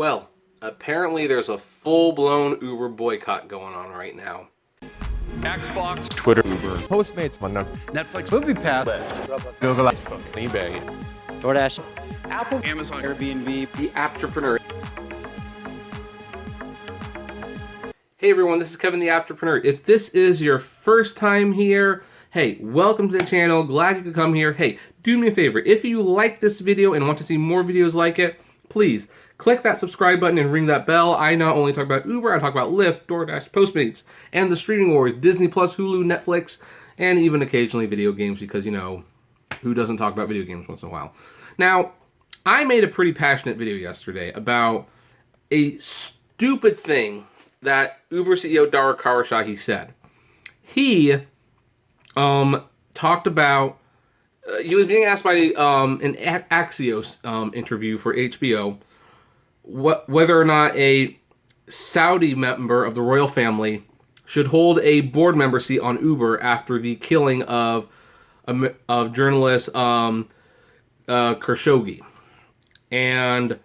Well, apparently there's a full-blown Uber boycott going on right now. Xbox, Twitter, Uber, Postmates, Netflix, MoviePass, Google, Facebook, eBay, DoorDash, Apple, Amazon, Airbnb, The Apptrepreneur. Hey everyone, this is Kevin the Apptrepreneur. If this is your first time here, hey, welcome to the channel. Glad you could come here. Hey, do me a favor. If you like this video and want to see more videos like it, please click that subscribe button and ring that bell. I not only talk about Uber, I talk about Lyft, DoorDash, Postmates, and the streaming wars, Disney+, Hulu, Netflix, and even occasionally video games because, you know, who doesn't talk about video games once in a while? Now, I made a pretty passionate video yesterday about a stupid thing that Uber CEO Dara Khosrowshahi said. He talked about, he was being asked by an Axios interview for HBO whether or not a Saudi member of the royal family should hold a board member seat on Uber after the killing of journalist Khashoggi. And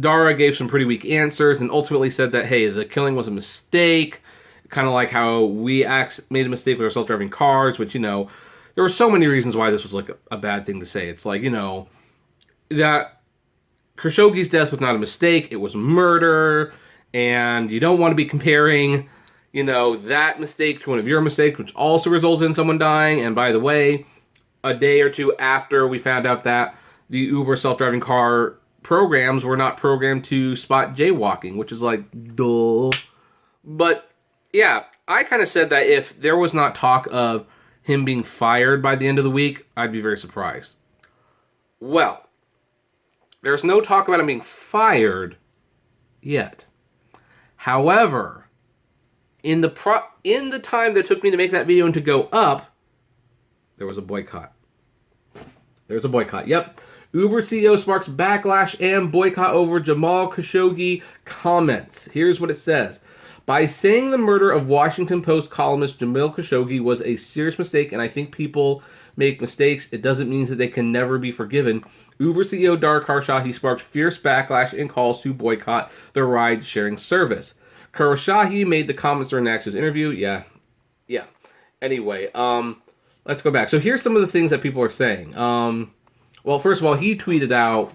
Dara gave some pretty weak answers and ultimately said that, hey, the killing was a mistake, kind of like how we made a mistake with our self-driving cars, which, you know, there were so many reasons why this was like a bad thing to say. It's like, you know, that Khashoggi's death was not a mistake, it was murder, and you don't want to be comparing, you know, that mistake to one of your mistakes, which also resulted in someone dying. And by the way, a day or two after we found out that the Uber self-driving car programs were not programmed to spot jaywalking, which is like, duh. But yeah, I kind of said that if there was not talk of him being fired by the end of the week, I'd be very surprised. Well, there's no talk about him being fired yet. However, in the time that it took me to make that video and to go up, there was a boycott. There's a boycott. Yep. Uber CEO sparks backlash and boycott over Jamal Khashoggi comments. Here's what it says. By saying the murder of Washington Post columnist Jamal Khashoggi was a serious mistake, and I think people make mistakes, it doesn't mean that they can never be forgiven. Uber CEO Dara Khosrowshahi sparked fierce backlash and calls to boycott the ride-sharing service. Khosrowshahi made the comments during an Axios interview. Yeah. Anyway, let's go back. So here's some of the things that people are saying. Well, first of all, he tweeted out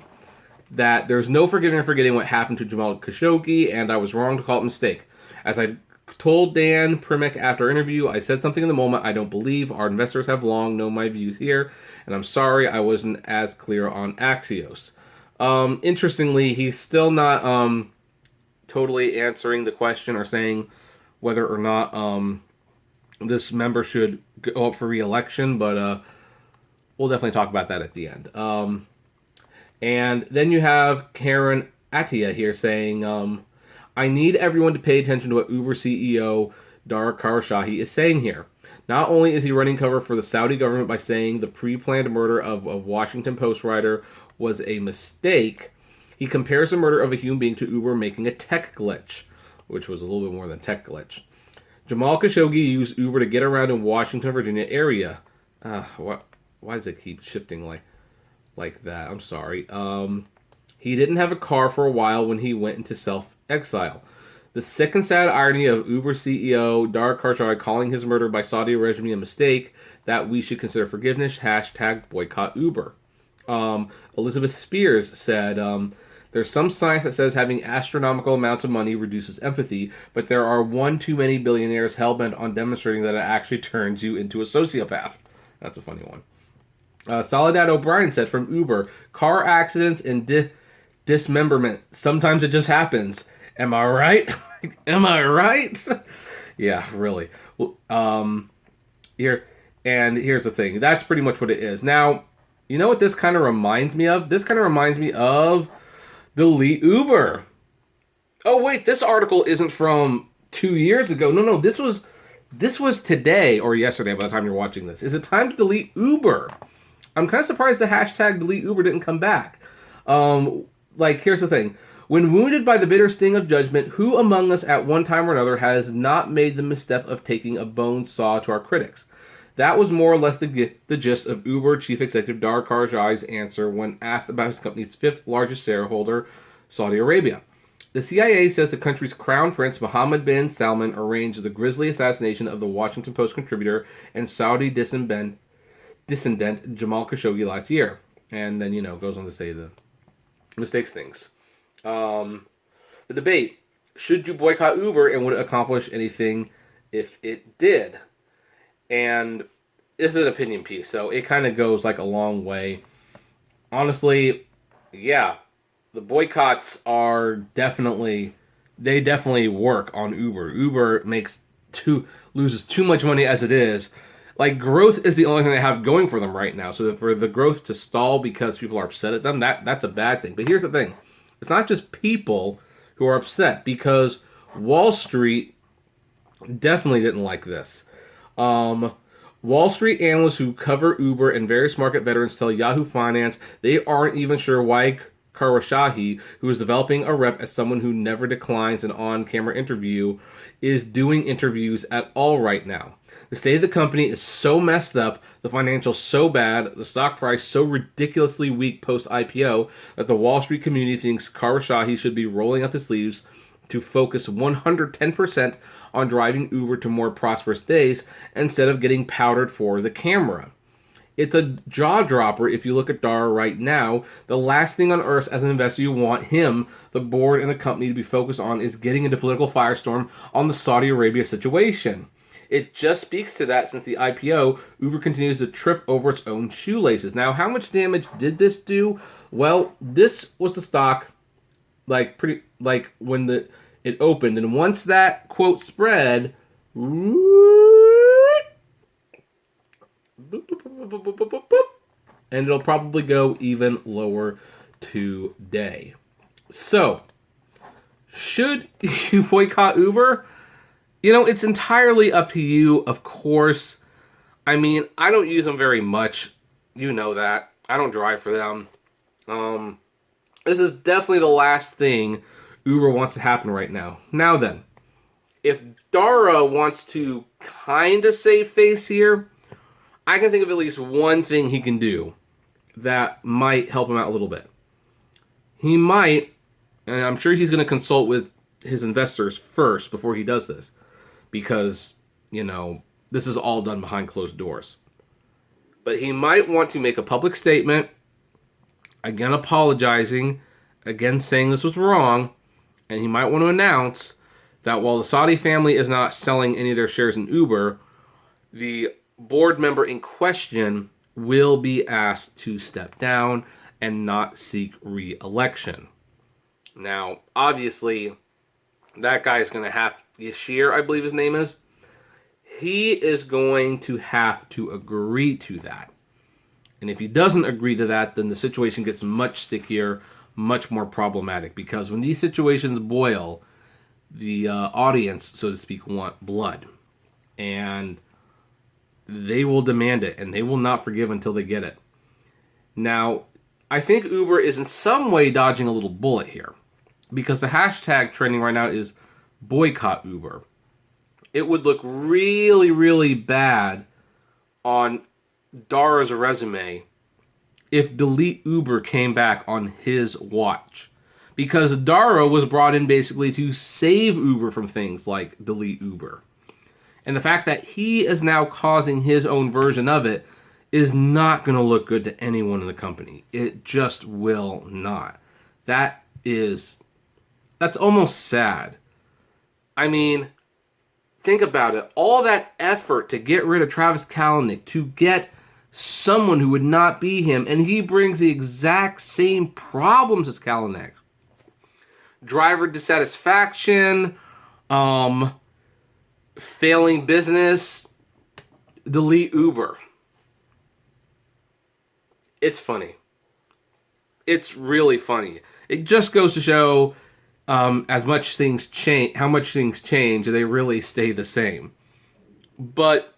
that there's no forgiving or forgetting what happened to Jamal Khashoggi, and I was wrong to call it a mistake. As I told Dan Primack after our interview, I said something in the moment I don't believe. Our investors have long known my views here, and I'm sorry I wasn't as clear on Axios. Interestingly, he's still not totally answering the question or saying whether or not this member should go up for re-election, but we'll definitely talk about that at the end. And then you have Karen Attiya here saying, I need everyone to pay attention to what Uber CEO Dara Khosrowshahi is saying here. Not only is he running cover for the Saudi government by saying the pre-planned murder of a Washington Post writer was a mistake, he compares the murder of a human being to Uber making a tech glitch, which was a little bit more than tech glitch. Jamal Khashoggi used Uber to get around in Washington, Virginia area. Why does it keep shifting like that? I'm sorry. He didn't have a car for a while when he went into self-exile. The sick and sad irony of Uber CEO Dara Khosrowshahi calling his murder by Saudi regime a mistake that we should consider forgiveness. # boycott Uber. Elizabeth Spears said, there's some science that says having astronomical amounts of money reduces empathy, but there are one too many billionaires hell-bent on demonstrating that it actually turns you into a sociopath. That's a funny one. Soledad O'Brien said from Uber, car accidents and dismemberment. Sometimes it just happens. Am I right? Am I right? Yeah, really. Here's the thing. That's pretty much what it is. Now, you know what this kind of reminds me of? This kind of reminds me of Delete Uber. Oh wait, this article isn't from 2 years ago. No, this was today or yesterday by the time you're watching this. Is it time to delete Uber? I'm kind of surprised the hashtag delete Uber didn't come back. Here's the thing. When wounded by the bitter sting of judgment, who among us at one time or another has not made the misstep of taking a bone saw to our critics? That was more or less the gist of Uber chief executive Dara Khosrowshahi's answer when asked about his company's fifth largest shareholder, Saudi Arabia. The CIA says the country's crown prince Mohammed bin Salman arranged the grisly assassination of the Washington Post contributor and Saudi dissident Jamal Khashoggi last year. And then, goes on to say the mistakes things. The debate, should you boycott Uber and would it accomplish anything if it did? And this is an opinion piece, so it kind of goes like a long way. Honestly, yeah, the boycotts are definitely work on Uber. Uber loses too much money as it is. Like, growth is the only thing they have going for them right now. So for the growth to stall because people are upset at them, that's a bad thing. But here's the thing. It's not just people who are upset, because Wall Street definitely didn't like this. Wall Street analysts who cover Uber and various market veterans tell Yahoo Finance they aren't even sure why Karwashahi, who is developing a rep as someone who never declines an on-camera interview, is doing interviews at all right now. The state of the company is so messed up, the financials so bad, the stock price so ridiculously weak post-IPO that the Wall Street community thinks Karwashahi should be rolling up his sleeves to focus 110% on driving Uber to more prosperous days instead of getting powdered for the camera. It's a jaw dropper if you look at Dara right now. The last thing on earth as an investor you want him, the board, and the company to be focused on is getting into political firestorm on the Saudi Arabia situation. It just speaks to that since the IPO, Uber continues to trip over its own shoelaces. Now, how much damage did this do? Well, this was the stock when it opened, and once that quote spread, and it'll probably go even lower today. So, should you boycott Uber? It's entirely up to you, of course. I mean, I don't use them very much. You know that. I don't drive for them. This is definitely the last thing Uber wants to happen right now. Now then, if Dara wants to kind of save face here, I can think of at least one thing he can do that might help him out a little bit. He might, and I'm sure he's going to consult with his investors first before he does this, because, this is all done behind closed doors. But he might want to make a public statement, again apologizing, again saying this was wrong, and he might want to announce that while the Saudi family is not selling any of their shares in Uber, the board member in question will be asked to step down and not seek re-election. Now, obviously, that guy is going to have, Yashir, I believe his name is, he is going to have to agree to that. And if he doesn't agree to that, then the situation gets much stickier, much more problematic, because when these situations boil, the audience, so to speak, want blood. And they will demand it, and they will not forgive until they get it. Now, I think Uber is in some way dodging a little bullet here, because the hashtag trending right now is boycott Uber. It would look really, really bad on Dara's resume if delete Uber came back on his watch. Because Dara was brought in basically to save Uber from things like delete Uber. And the fact that he is now causing his own version of it is not going to look good to anyone in the company. It just will not. That's almost sad. I mean, think about it. All that effort to get rid of Travis Kalanick, to get someone who would not be him, and he brings the exact same problems as Kalanick. Driver dissatisfaction, failing business, delete Uber. It's funny. It's really funny. It just goes to show how much things change, they really stay the same. But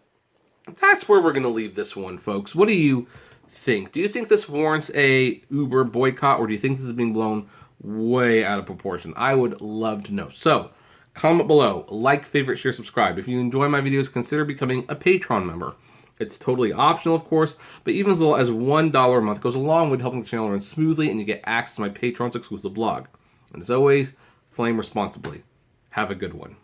that's where we're going to leave this one, folks. What do you think? Do you think this warrants a Uber boycott, or do you think this is being blown way out of proportion? I would love to know. So, comment below, like, favorite, share, subscribe. If you enjoy my videos, consider becoming a Patreon member. It's totally optional, of course, but even as little as $1 a month goes a long way to helping the channel run smoothly, and you get access to my Patreon's exclusive blog. And as always, flame responsibly. Have a good one.